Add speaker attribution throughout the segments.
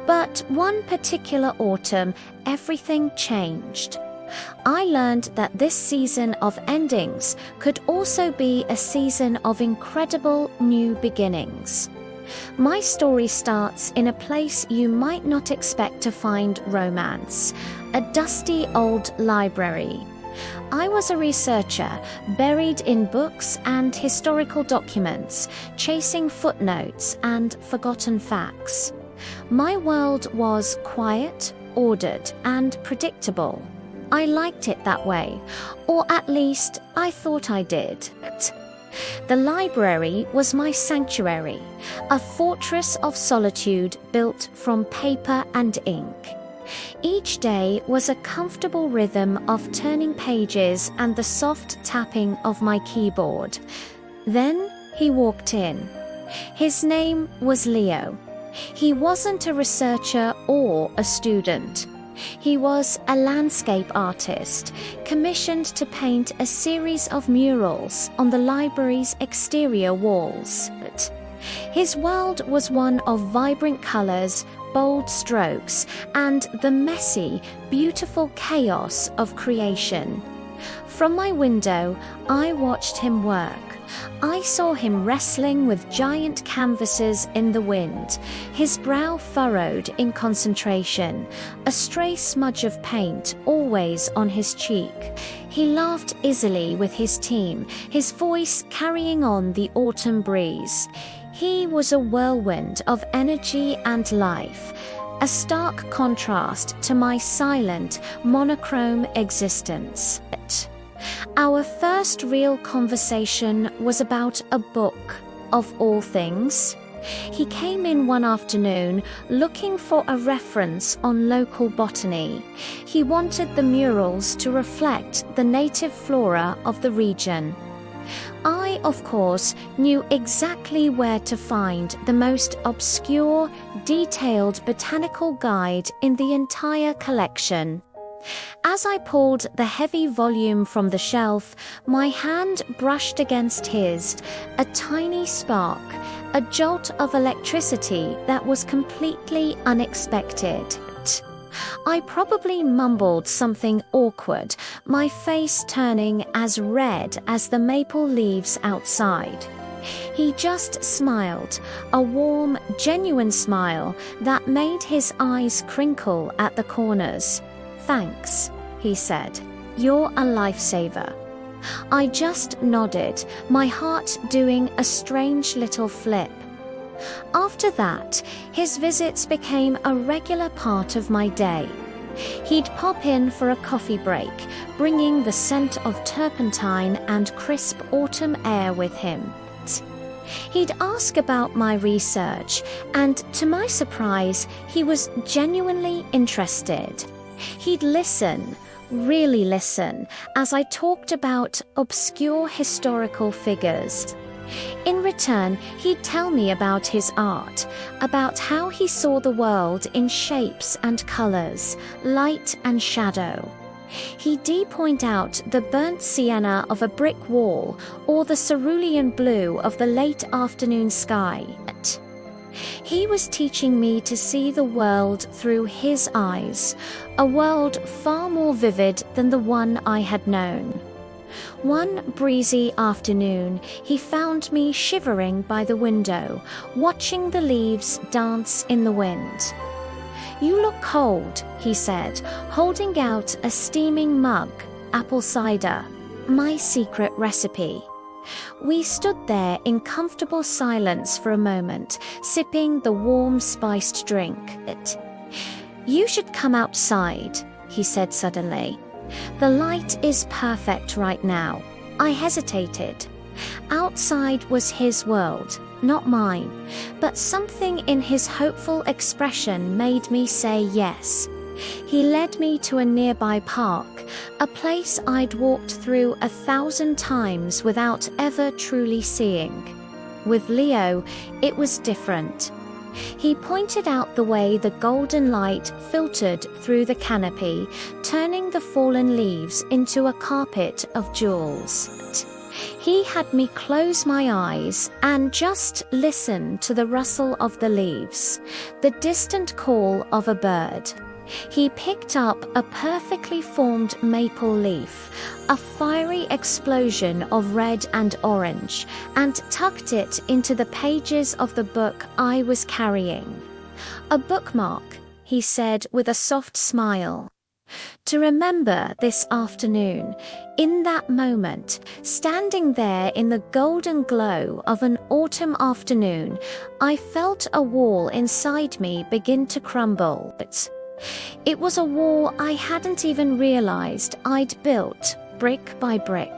Speaker 1: But one particular autumn, everything changed. I learned that this season of endings could also be a season of incredible new beginnings. My story starts in a place you might not expect to find romance, a dusty old library. I was a researcher, buried in books and historical documents, chasing footnotes and forgotten facts. My world was quiet, ordered, and predictable. I liked it that way, or at least I thought I did. The library was my sanctuary, a fortress of solitude built from paper and ink. Each day was a comfortable rhythm of turning pages and the soft tapping of my keyboard. Then he walked in. His name was Leo. He wasn't a researcher or a student. He was a landscape artist, commissioned to paint a series of murals on the library's exterior walls. His world was one of vibrant colors, bold strokes, and the messy, beautiful chaos of creation. From my window, I watched him work. I saw him wrestling with giant canvases in the wind, his brow furrowed in concentration, a stray smudge of paint always on his cheek. He laughed easily with his team, his voice carrying on the autumn breeze. He was a whirlwind of energy and life, a stark contrast to my silent, monochrome existence. Our first real conversation was about a book, of all things. He came in one afternoon looking for a reference on local botany. He wanted the murals to reflect the native flora of the region. I, of course, knew exactly where to find the most obscure, detailed botanical guide in the entire collection. As I pulled the heavy volume from the shelf, my hand brushed against his, a tiny spark, a jolt of electricity that was completely unexpected. I probably mumbled something awkward, my face turning as red as the maple leaves outside. He just smiled, a warm, genuine smile that made his eyes crinkle at the corners. "Thanks," he said. "You're a lifesaver." I just nodded, my heart doing a strange little flip. After that, his visits became a regular part of my day. He'd pop in for a coffee break, bringing the scent of turpentine and crisp autumn air with him. He'd ask about my research, and to my surprise, he was genuinely interested. He'd listen, really listen, as I talked about obscure historical figures. In return, he'd tell me about his art, about how he saw the world in shapes and colors, light and shadow. He'd point out the burnt sienna of a brick wall or the cerulean blue of the late afternoon sky. He was teaching me to see the world through his eyes, a world far more vivid than the one I had known. One breezy afternoon, he found me shivering by the window, watching the leaves dance in the wind. "You look cold," he said, holding out a steaming mug, apple cider, my secret recipe. We stood there in comfortable silence for a moment, sipping the warm spiced drink. "You should come outside," he said suddenly. "The light is perfect right now." I hesitated. Outside was his world, not mine, but something in his hopeful expression made me say yes. He led me to a nearby park, a place I'd walked through 1,000 times without ever truly seeing. With Leo, it was different. He pointed out the way the golden light filtered through the canopy, turning the fallen leaves into a carpet of jewels. He had me close my eyes and just listen to the rustle of the leaves, the distant call of a bird. He picked up a perfectly formed maple leaf, a fiery explosion of red and orange, and tucked it into the pages of the book I was carrying. "A bookmark," he said with a soft smile. To remember this afternoon, in that moment, standing there in the golden glow of an autumn afternoon, I felt a wall inside me begin to crumble. It was a wall I hadn't even realized I'd built, brick by brick.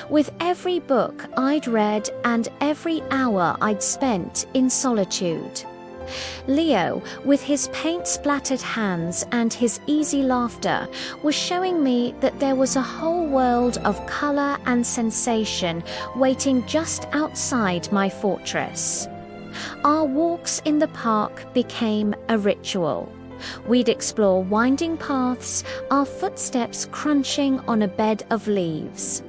Speaker 1: With every book I'd read and every hour I'd spent in solitude. Leo, with his paint-splattered hands and his easy laughter, was showing me that there was a whole world of color and sensation waiting just outside my fortress. Our walks in the park became a ritual. We'd explore winding paths, our footsteps crunching on a bed of leaves.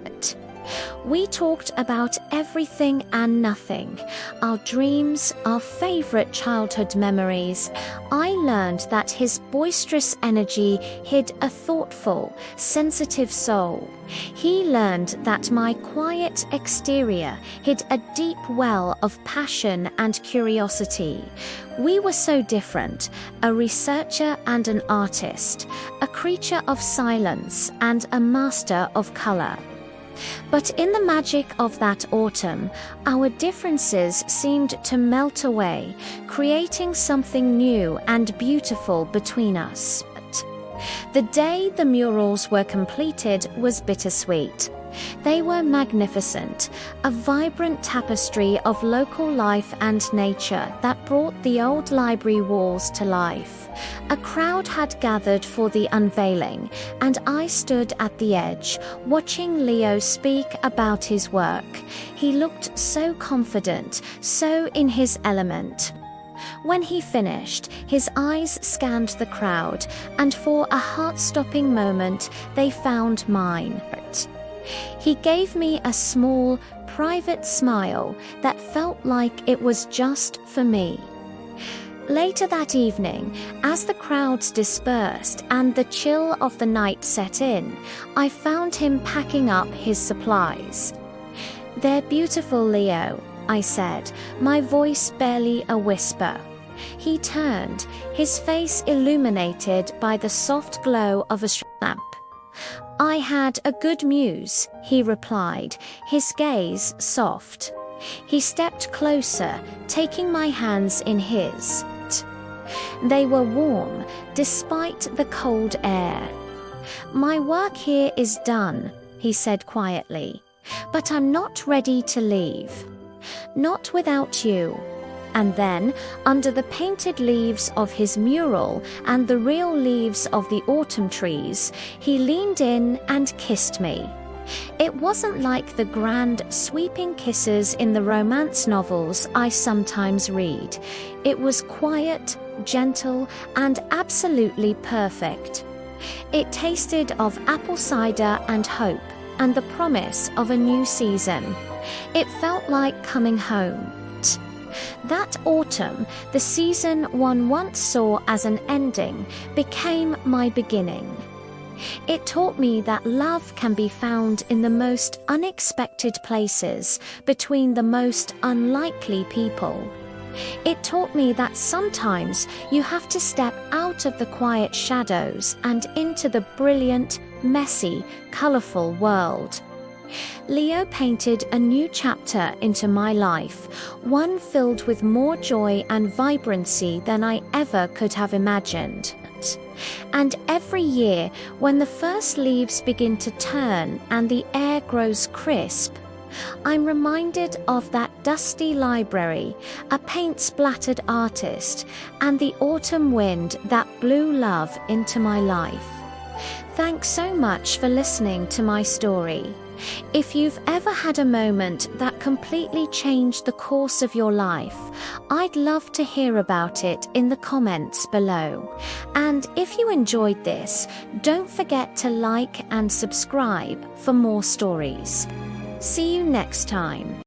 Speaker 1: We talked about everything and nothing, our dreams, our favorite childhood memories. I learned that his boisterous energy hid a thoughtful, sensitive soul. He learned that my quiet exterior hid a deep well of passion and curiosity. We were so different, a researcher and an artist, a creature of silence and a master of color. But in the magic of that autumn, our differences seemed to melt away, creating something new and beautiful between us. The day the murals were completed was bittersweet. They were magnificent, a vibrant tapestry of local life and nature that brought the old library walls to life. A crowd had gathered for the unveiling, and I stood at the edge, watching Leo speak about his work. He looked so confident, so in his element. When he finished, his eyes scanned the crowd, and for a heart-stopping moment, they found mine. He gave me a small, private smile that felt like it was just for me. Later that evening, as the crowds dispersed and the chill of the night set in, I found him packing up his supplies. "They're beautiful, Leo," I said, my voice barely a whisper. He turned, his face illuminated by the soft glow of a lamp. "I had a good muse," he replied, his gaze soft. He stepped closer, taking my hands in his. They were warm, despite the cold air. "My work here is done," he said quietly, "but I'm not ready to leave. Not without you." And then, under the painted leaves of his mural and the real leaves of the autumn trees, he leaned in and kissed me. It wasn't like the grand, sweeping kisses in the romance novels I sometimes read. It was quiet, gentle, and absolutely perfect. It tasted of apple cider and hope, and the promise of a new season. It felt like coming home. That autumn, the season one once saw as an ending became my beginning. It taught me that love can be found in the most unexpected places, between the most unlikely people. It taught me that sometimes you have to step out of the quiet shadows and into the brilliant, messy, colorful world. Leo painted a new chapter into my life, one filled with more joy and vibrancy than I ever could have imagined. And every year, when the first leaves begin to turn and the air grows crisp, I'm reminded of that dusty library, a paint-splattered artist, and the autumn wind that blew love into my life. Thanks so much for listening to my story. If you've ever had a moment that completely changed the course of your life, I'd love to hear about it in the comments below. And if you enjoyed this, don't forget to like and subscribe for more stories. See you next time.